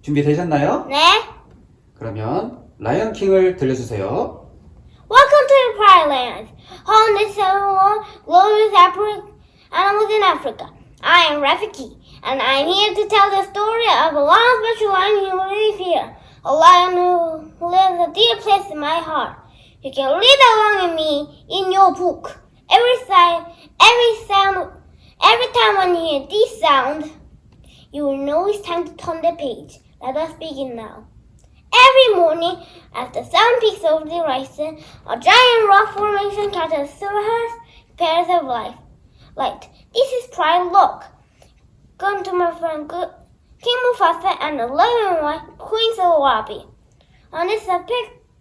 준비되셨나요? 네. 그러면 라이언 킹을 들려주세요. Welcome to the Parragon, home to several glorious animals in Africa. I am Rafiki, and I am here to tell the story of a long special lion who lives here. A lion who lives a dear place in my heart. You can read along with me in your book. Every time when you hear this sound, you will know it's time to turn the page. Let us begin now. Every morning, as the sun peeks over the horizon, a giant rock formation catches silver pairs of light. This is Pride Look. Come to my friend King Mufasa and the loving wife Queen Sarabi. On this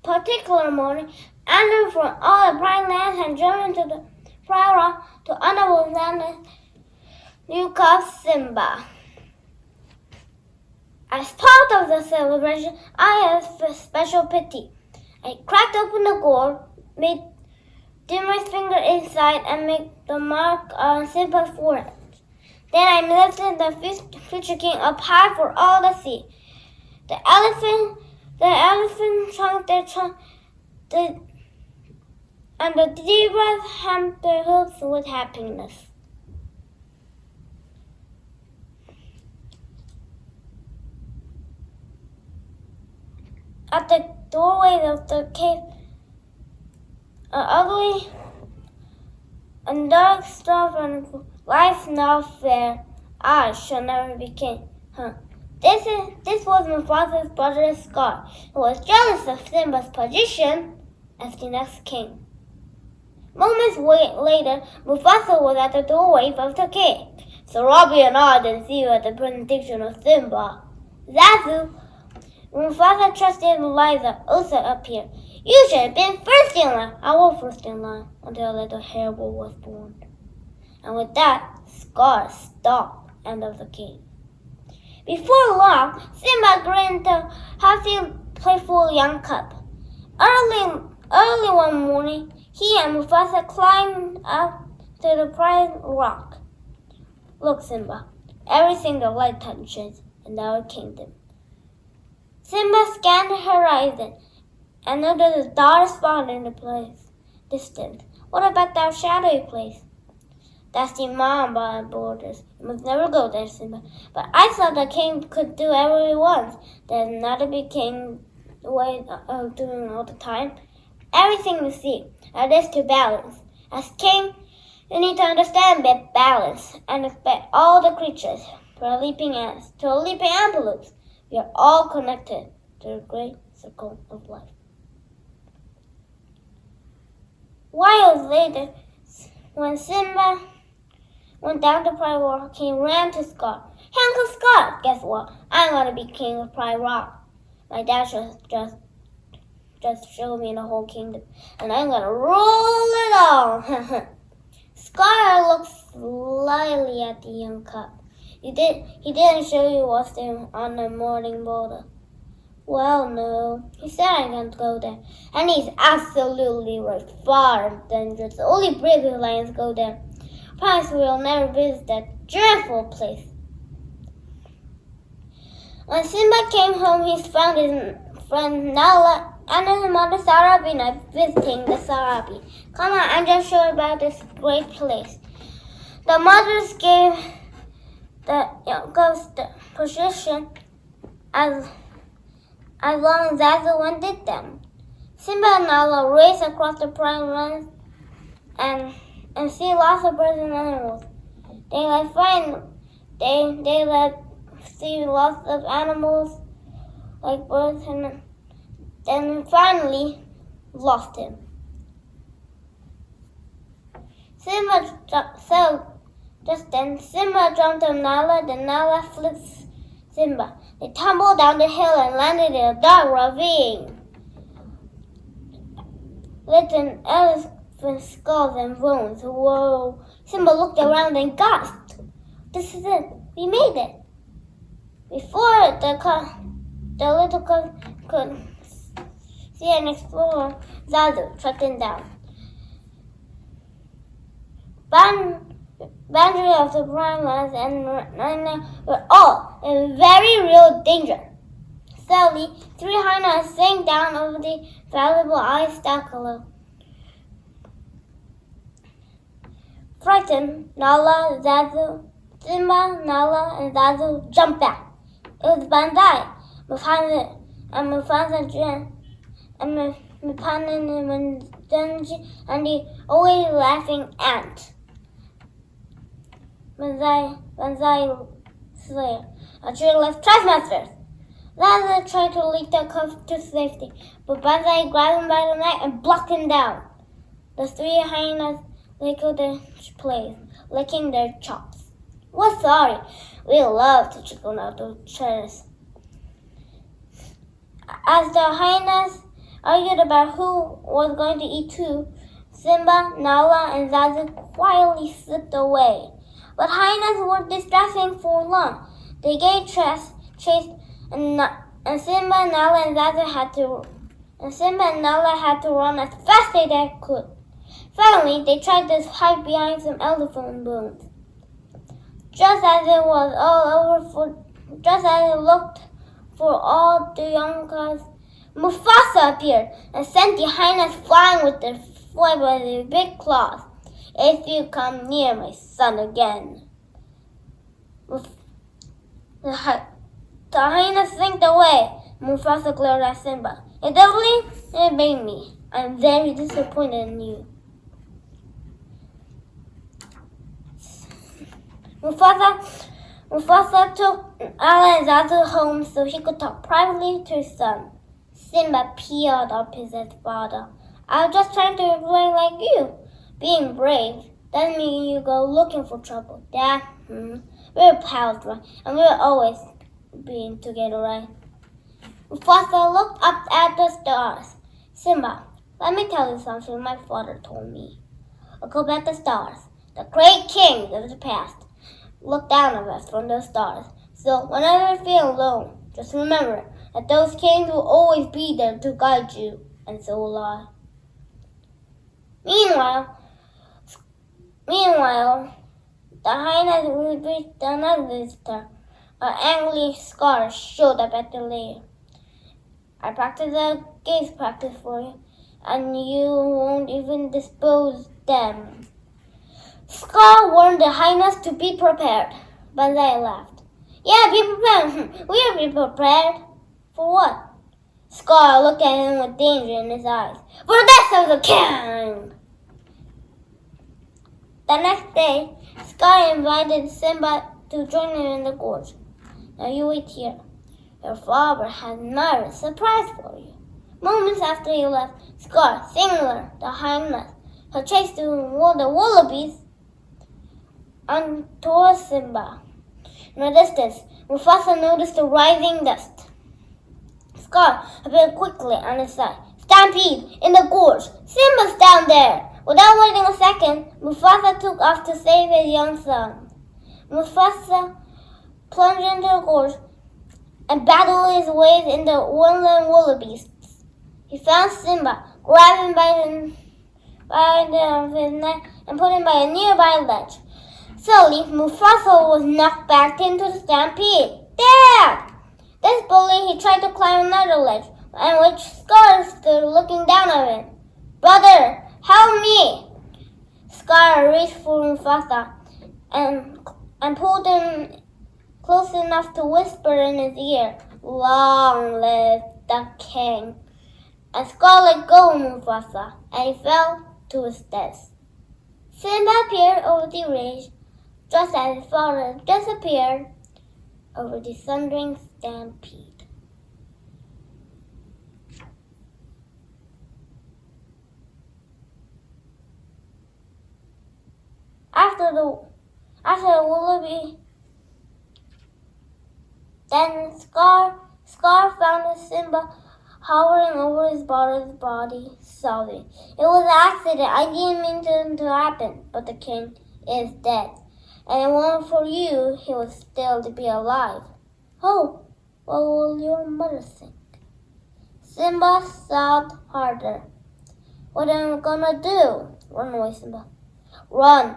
particular morning, animals from all the Pride lands had driven to the Pride Rock to honor the new calf Simba. As part of the celebration, I have a special pity. I cracked open the gourd, dipped my finger inside, and made the mark on Simba's forehead. Then I lifted the future king up high for all to see. The elephant chunked their trunk, and the zebras humped their hooves with happiness. At the doorway of the cave, an ugly and dark stuff and life now fair. I shall never be king. This was Mufasa's brother Scar, who was jealous of Simba's position as the next king. Moments later, Mufasa was at the doorway of the cave. Sarabi and I didn't see you at the presentation of Simba. Zazu, Mufasa trusted Eliza also appeared. You should have been first in line. I was first in line until a little hairball was born. And with that, Scar stopped end of the cave. Before long, Simba grew into a healthy, playful young cub. Early one morning, he and Mufasa climbed up to the Pride Rock. Look, Simba, everything the light touches in our kingdom. Simba scanned the horizon and noticed a dark spot in the place distant. What about that shadowy place? That's the Mamba borders. You must never go there, Simba. But I thought the king could do whatever he wants. There's not to be king the way of doing all the time. Everything you see, and is to balance. As king, you need to understand that balance and expect all the creatures, from leaping ants to leaping antelopes. We are all connected to the great circle of life. While later, when Simba went down to Pride Rock, he ran to Scar. Hey, Uncle Scar, guess what? I'm gonna be king of Pride Rock. My dad just showed me the whole kingdom, and I'm gonna rule it all. Scar looked slyly at the young cub. He didn't show you what's there on the morning boulder. Well, no. He said I can't go there. And he's absolutely right. Far and dangerous. Only brave lions go there. Promise we'll never visit that dreadful place. When Simba came home, he found his friend Nala and his mother Sarabi visiting the Sarabi. Come on, I'm just sure about this great place. The mothers gave the youngest the position as long as Zazu wanted them. Simba and Nala raced across the prime lands and see lots of birds and animals. They let see lots of animals like birds and then finally lost him. Just then, Simba jumped on Nala, then Nala flipped Simba. They tumbled down the hill and landed in a dark ravine. Little elephant skulls and bones. Whoa! Simba looked around and gasped. This is it. We made it. Before the little cub could see and explore, Zazu tracked him down. Boundary of the prime lands and Nina were all in very real danger. Slowly, 3 hyenas sank down over the valuable ice stalk. Frightened, Nala, Zazu, Simba, Nala, and Zazu jumped back. It was Banzai, Mufasa, and Mufasa Jen, and Mupana and the always laughing ant. Banzai Slayer, a cheerless taskmasters. Zazu tried to lead the cub to safety, but Banzai grabbed him by the neck and blocked him down. The 3 hyenas lickled their place, licking their chops. We're sorry. We love to chicken out the chairs. As the hyenas argued about who was going to eat who, Simba, Nala, and Zazu quietly slipped away. But hyenas were distracting for long. They gave chase, and Simba, Nala, and Zazu had to run as fast as they could. Finally, they tried to hide behind some elephant bones. Just as it looked for all the young cubs, Mufasa appeared and sent the hyenas flying with their big claws. If you come near my son again. The hyenas slinked away. Mufasa glared at Simba. It made me. I'm very disappointed in you. Mufasa took Nala and Zazu home so he could talk privately to his son. Simba peeled up his father. I was just trying to be like you. Being brave doesn't mean you go looking for trouble. Dad, we're pals, right? And we're always being together, right? Mufasa looked up at the stars. Simba, let me tell you something my father told me. Look up at the stars. The great kings of the past look down at us from the stars. So whenever you feel alone, just remember that those kings will always be there to guide you, and so will I. Meanwhile, the hyenas reached another visitor. An angry Scar showed up at the lair. I practiced a gaze practice for you, and you won't even dispose them. Scar warned the hyenas to be prepared. Banzai laughed. Yeah, be prepared. We'll be prepared. For what? Scar looked at him with danger in his eyes. For the death of the king! The next day, Scar invited Simba to join him in the gorge. Now you wait here. Your father has another surprise for you. Moments after he left, Scar, Singler, the hyenas, had chased the wallabies on towards Simba. In the distance, Mufasa noticed the rising dust. Scar appeared quickly on his side. Stampede! In the gorge! Simba's down there! Without waiting a second, Mufasa took off to save his young son. Mufasa plunged into the gorge and battled his way in the woodland wallabies. He found Simba, grabbed him by his neck, and put him by a nearby ledge. Suddenly, Mufasa was knocked back into the stampede. Dad! Desperately, he tried to climb another ledge, on which Scar stood looking down at him. Brother, help me! Scar reached for Mufasa and pulled him close enough to whisper in his ear, Long live the king. And Scar let go of Mufasa, and he fell to his death. Simba appeared over the ridge, just as his father disappeared over the thundering stampede. After the wallaby, then Scar found Simba hovering over his brother's body, sobbing. It was an accident. I didn't mean to happen, but the king is dead. And it wasn't for you, he was still to be alive. Oh, what will your mother think? Simba sobbed harder. What am I gonna do? Run away, Simba. Run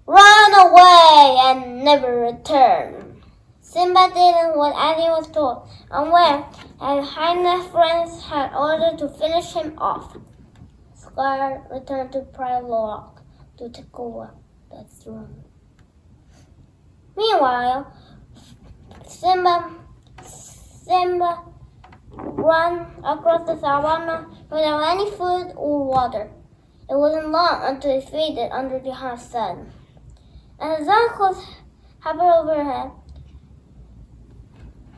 away and never return. Simba did as he was told, and when his highness friends had ordered to finish him off, Scar returned to Parragon to take over the throne. Meanwhile, Simba ran across the savannah without any food or water. It wasn't long until he faded under the hot sun. And his uncles hovered overhead,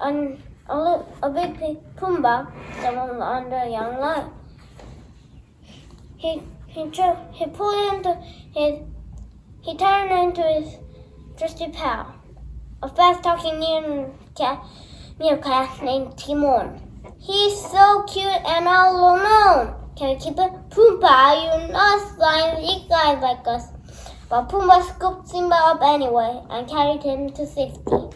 and a big pig, Pumbaa, stumbled under a young lion. He turned into his trusty pal, a fast-talking meerkat named Timon. He's so cute and all alone. Can we keep it? Pumbaa, you're not lions eat guys like us. But Pumbaa scooped Simba up anyway and carried him to safety.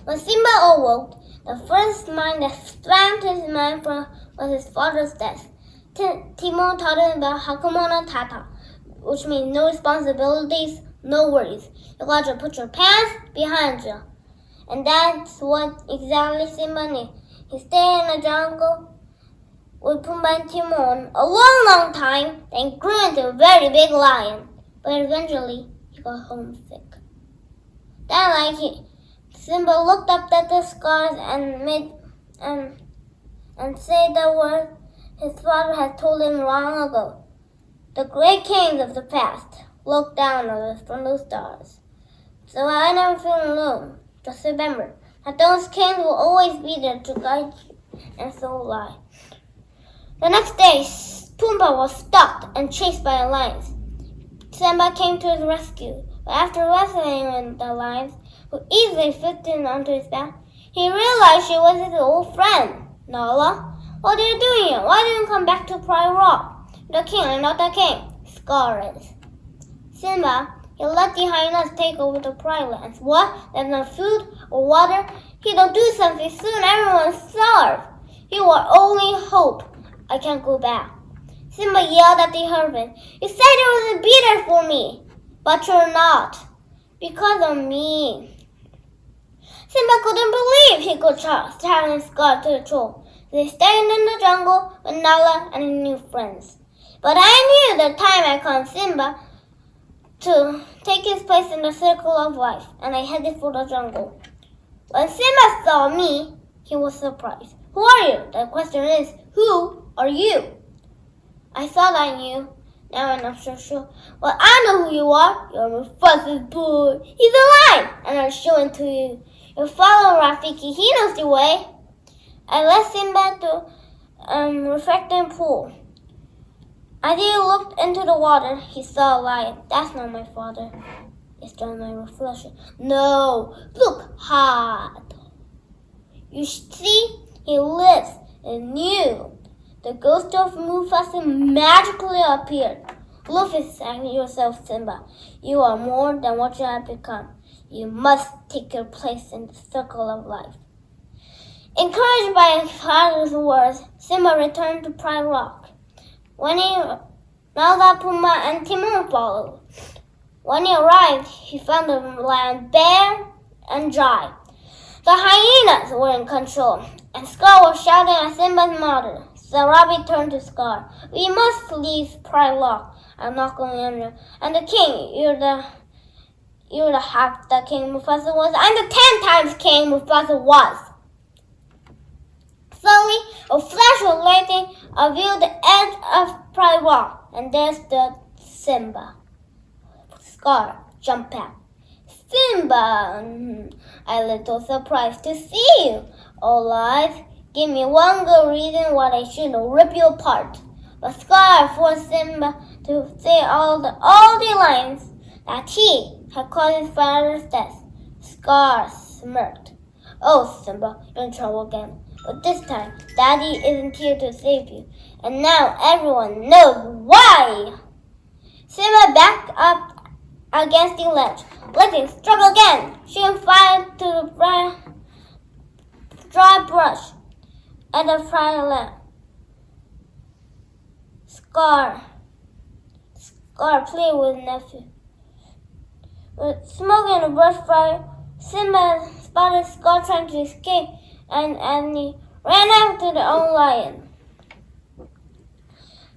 When Simba awoke, the first mind that swam to his mind was his father's death. Timon taught him about Hakuna Matata, which means no responsibilities, no worries. You gotta put your pants behind you. And that's what exactly Simba did. He stayed in the jungle with Pumbaa and Timon a long time, then grew into a very big lion. But eventually, he got homesick. That night, Simba looked up at the stars and said the words his father had told him long ago. The great kings of the past looked down on us from the stars. So I never feel alone. Just remember that those kings will always be there to guide you, and so will I. The next day, Pumbaa was stalked and chased by lions. Simba came to his rescue, but after wrestling with the lions, who easily fitted onto his back, he realized she was his old friend, Nala. What are you doing here? Why didn't you come back to Parragon? The king, I'm not the king. Scar is. Simba, he let the hyenas take over the pride lands. What? There's no food or water? He don't do something soon, everyone's starved. You are only hope. I can't go back. Simba yelled at the herdsman. You said you was be there for me, but you're not. Because of me. Simba couldn't believe he could challenge Scar to the troll. They stayed in the jungle with Nala and his new friends. But I knew the time had come Simba to take his place in the circle of life, and I headed for the jungle. When Simba saw me, he was surprised. Who are you? The question is, who are you? I thought I knew. Now I'm not so sure. Well, I know who you are. You're Mufasa's boy. He's alive, and I'll show it to you. You follow Rafiki. He knows the way. I led Simba to a reflecting pool. As he looked into the water, he saw a lion. That's not my father. It's just my reflection. No, look hard. You see, he lives in you. The ghost of Mufasa magically appeared. Look at yourself, Simba. You are more than what you have become. You must take your place in the circle of life. Encouraged by his father's words, Simba returned to Pride Rock. Now that Pumbaa and Timon followed. When he arrived, he found the land bare and dry. The hyenas were in control, and Scar was shouting at Simba's mother. The rabbit turned to Scar. We must leave Pride Rock. I'm not going under. And the king, you're the half the king Mufasa was. I'm the 10 times king Mufasa was. Suddenly, a flash of lightning revealed the edge of Pride Rock, and there stood Simba. Scar jumped out. Simba, I'm a little surprised to see you. Alive, give me one good reason why I shouldn't rip you apart. But Scar forced Simba to say all the lines that he had caused his father's death. Scar smirked. Oh, Simba, you're in trouble again. But this time, Daddy isn't here to save you. And now everyone knows why. Simba backed up against the ledge. Lightning struck again, shooting fire to the dry brush at the fire lamp. Scar played with nephew. With smoke and the brush fire Simba spotted Scar trying to escape, and he ran after the old lion.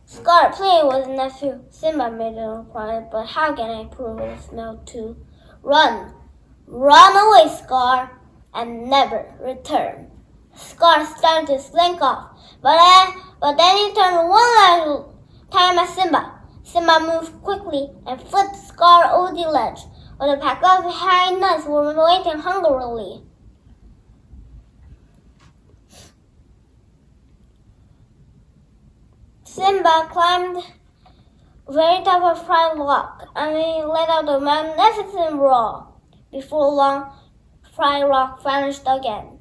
Scar played with his nephew. Simba made a reply, but how can I prove the smell to? Run! Run away, Scar, and never return. Scar started to slink off, but then he turned one last time at Simba. Simba moved quickly and flipped Scar over the ledge, while the pack of hyenas were waiting hungrily. Simba climbed very top of Fried Rock, and he let out a magnificent roar. Before long, Fried Rock vanished again.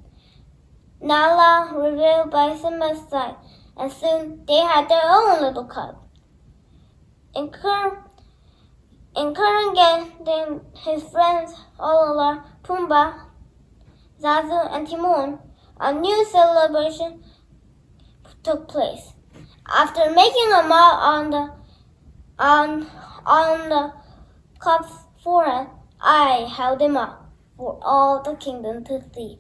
Nala revealed by Simba's side, and soon they had their own little cub. Encouraging his friends Olala, Pumbaa, Zazu, and Timon, a new celebration took place. After making a mark on the cub's forehead, I held him up for all the kingdom to see.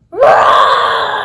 Roar!